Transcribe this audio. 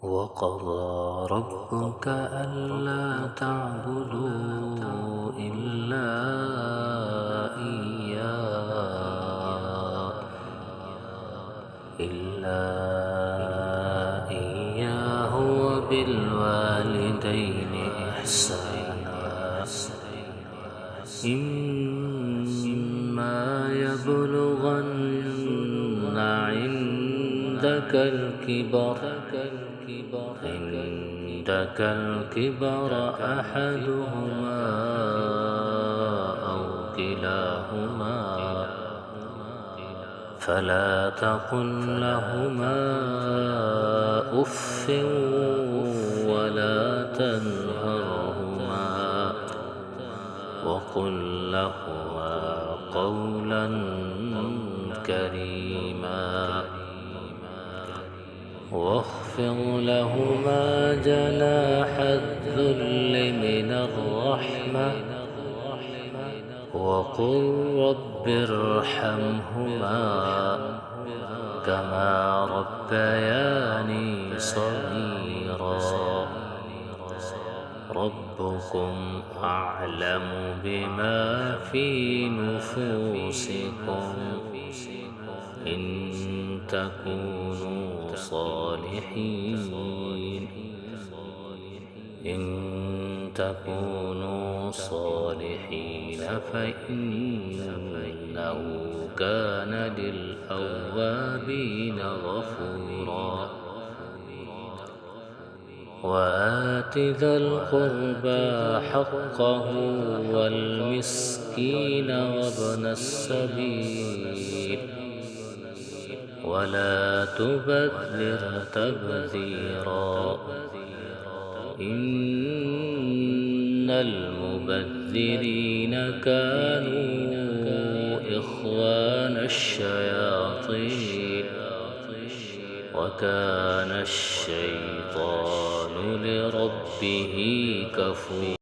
وقضى ربك ألا تعبدوا إلا إياه وبالوالدين إحسانا إما يبلغن عندك الكبر أحدهما أو كلاهما فلا تقل لهما أف ولا تنهرهما وقل لهما قولا كريما واخفض لهما جناح الذل من الرحمة وقل رب ارحمهما كما ربياني صغيرا ربكم أعلم بما في نفوسكم إن تكونوا صالحين فإنه كان للأوابين غفورا وآت ذا القربى حقه والمسكين وابن السبيل ولا تبذر تبذيرا إن المبذرين كانوا إخوان الشياطين وكان الشيطان لربه كفورا